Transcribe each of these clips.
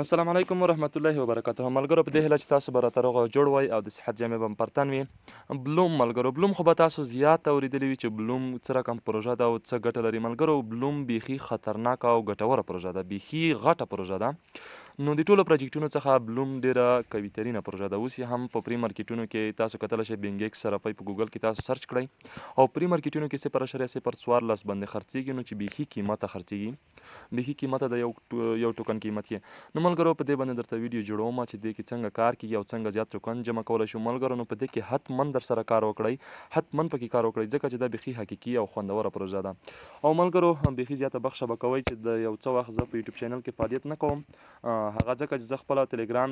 السلام علیکم ورحمت الله وبرکاته. ملګرو په دې هیله چې تاسو به راته روغ او جوړ وئ او د صحت جامې به مو پر تن وي. بلوم ملګرو، بلوم خو به تاسو زیات اورېدلي وي چې بلوم څه رقم پروژه ده او څه ګټه لري. ملګرو بلوم بیخي خطرناکه او ګټوره پروژه ده، بیخي غټه پروژه ده. نو د ټولو پروجیکټونو څخه بلوم ډیره قوي ترینه پروژه ده. اوس یې هم په پري مارکیټونو کې تاسو کتلی شئ، بینګ ایکس صرافۍ په ګوګل کې تاسو سرچ کړئ او پري مارکیټونو کې 0.014 باندې خرڅېږي، نو چې بیخي قیمته خرڅېږي، بیخي قیمته ده، یو ټوکن قیمت یې. نو ملګرو په دې باندې درته ویډیو جوړوم چې دې کې څنګه کار کیږي او څنګه زیات ټوکن جمع کولی شو. ملګرو نو په دې کې حتما در سره کار وکړئ، حتما پکې کار وکړئ، ځکه چې دا بیخي حقیقي او خوندوره پروژه ده. او ملګرو بیخي زیاته بخښه به کوئ چې د یو څه وخت زه په یوټیوب چینل کې فعالیت نه کوم، هغه ځکه چې زه خپله ټلیګرام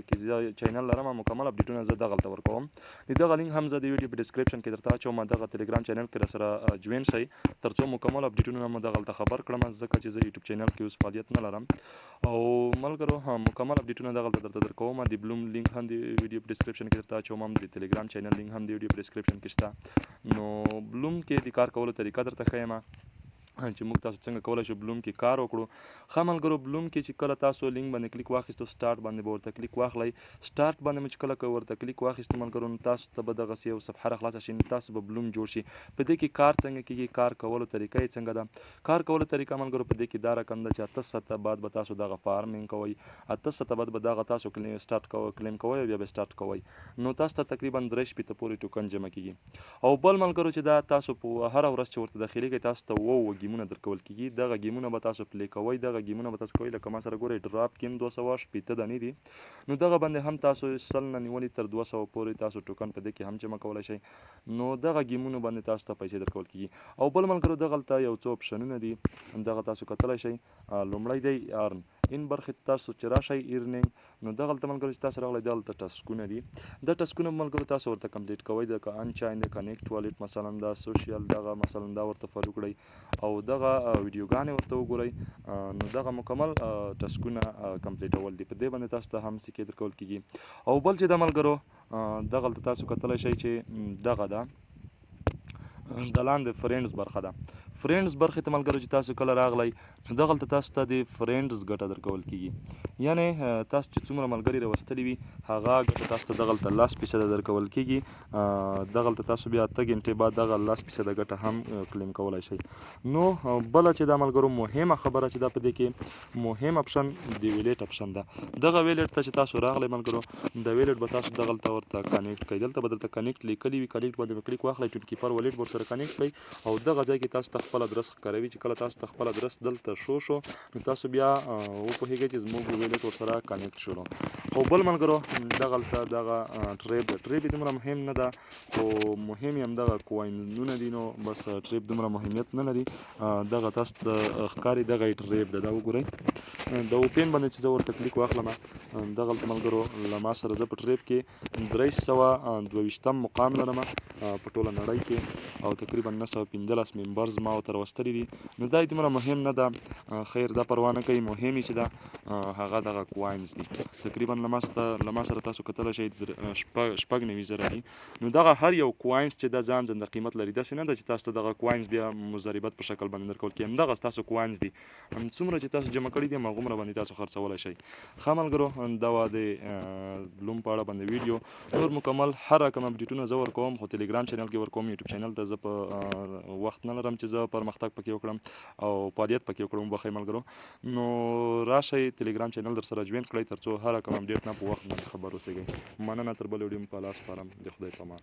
کې زه چینل لرم، مکمل اپډیټونه زه دغلته ورکوم. د دغه لینک هم زه د ویډیو په ډسکرپشن کې درته اچوم، دغه ټلیګرام چینل کې راسره جوین شئ تر څو مکمل اپډیټونه مو دغلته خبر کړم، ځکه چې زه یوټیوب چینل کې اوس فعالیت نه لرم. او ملګرو مکمل اپډیټونه دغلته درته درکوم. د بلوم لینک هم د ویډیو په ډسکرپشن کې درته اچوم، د ټلیګرام چینل لینک هم د ویډیو په ډسکرپشن کې شته. نو بلوم کې د کار کولو طریقه درته ښیم چې موږ تاسو څنګه کولی شو بلوم کې کار وکړو. ښه ملګرو، بلوم کې چې کله تاسو لینک باندې کلیک واخیستو، سټارټ باندې به ورته کلیک واخلئ. سټارټ باندې مو چې کله ورته کلیک واخیستو ملګرو، نو تاسو ته به دغسې یو صفحه راخلاصه شي، نو تاسو به بلوم جوړ شي. په دې کې کار څنګه کیږي، کار کولو طریقه یې څنګه ده. کار کولو طریقه ملګرو په دې کې دا رقم ده چې 8 ساعته بعد به تاسو دغه فارمینګ کوئ، 8 ساعته بعد به دغه تاسو کلیم کوئ او بیا به سټارټ کوئ. نو تاسو ته تقریبا 3 شپېته پورې ټوکن جمع کیږي. او بل ملګرو چې دا تاسو په هره ورځ چې ورته داخلېږئ، تاسو ته 7 ګیمونه درکول کیږي. دغه ګیمونه به تاسو پلی کوئ، دغه ګیمونه به تاسو کوئ. لکه ما سره ګورئ ډراپ گیم 280 دانې دي، نو دغه باندې هم تاسو 100 نه نیولې تر 200 پورې تاسو ټوکن په دې کې هم جمع کولی شئ. نو دغه ګیمونو باندې تاسو ته پیسې درکول کیږي. او بل ملګرو دغلته یو څو اپشنونه دي، دغه تاسو کتلی شئ. لومړی دی ارن ان برخې ته تاسو چې راشئ ایرنینګ، نو دغلته ملګرو چې تاسو راغلی دغلته ټاسکونه دي. دا ټاسکونه ملګرو تاسو ورته کمپلیټ کوئ، د انچاین د کنیکټ والټ مثلا دا سوشل دغه مثلا دا ورته فالو کړئ او دغه ویډیوګانې ورته وګورئ. نو دغه مکمل ټاسکونه کمپلیټول دي، په دې باندې تاسو ته هم سکې درکول کیږي. او بل چې دا ملګرو دغلته تاسو کتلی شئ چې دغه ده د لاندې فرینډز برخه ده. فرینډز برخې ته ملګرو چې تاسو کله راغلی، نو دغلته تاسو ته د فرینډز ګټه درکول کیږي. یعنې تاسو چې څومره ملګري راوستلي وي، هغه ګټه تاسو ته دغلته 10% درکول کیږي. دغلته تاسو بیا 8 ګنټې بعد دغه 10% ګټه هم کلیم کولی شئ. نو بله چې دا ملګرو مهمه خبره چې دا په دې کې مهم اپشن د ویلیټ اپشن ده. دغه ویلیټ ته چې تاسو راغلی ملګرو، د ویلیټ به تاسو دغلته ورته کنیکټ کړئ. دلته به درته کنیکټ لیکلي وي، کنیکټ باندې به کلیک واخلئ، ټون کیپر ویلیټ به ورسره کنیکټ کړئ او دغه ځای کې تاسو ته خپل ادرس ښکاروي. چې کله تاسو ته خپل ادرس دلته شو، نو تاسو بیا وپوهیږئ چې زموږ ویلیټ ورسره کنیکټ شولو. او بل ملګرو دغلته دغه ټریپ ده، ټریپ یې دومره مهم نه ده، خو مهم یې همدغه کوینونه دي. نو بس ټریپ دومره مهمیت نه لري. دغه تاسو ته ښکاري دغه یې ټریپ ده، دا وګورئ. د اوپین باندې چې زه ورته کلیک واخلم، دغلته ملګرو له ما سره زه په ټریپ کې 322 مقام لرم په ټوله نړۍ کې، او تقریبا 915 ممبرز ما ورته راوستلي دي. نو دا دومره مهم نه ده، خیر دا پروا نه کوي. مهم یې چې دا هغه دغه کواینز دي. تقریبا له ما سره تاسو کتلی شئ 90 زره دي. نو دغه هر یو کواینز چې دا ځان ځانته قیمت لري، داسې نه ده چې تاسو ته دغه کواینز بیا مضاربت په شکل باندې درکول کېږي. همدغه ستاسو کواینز دي، څومره چې تاسو جمع کړي دي هماغومره باندې تاسو خرڅولی شئ. ښه ملګرو، دا وه د بلوم په اړه باندې ویډیو. نور مکمل هر رقم اپډیټونه زه ورکوم، خو ټلیګرام چینل کې ورکوم. یوټیوب چینل ته زه په وخت نه لرم چې زه پرمختګ پکې وکړم او فعالیت پکې وکړم. وبخئ ملګرو، نو راشئ ټلیګرام چینل در سره جوین کړئ تر څو هر رقم اپډیټ نه په وخت باندې خبر اوسئ. مننه، تر بل ویډیو په لاس سپارم. د خدای په امان.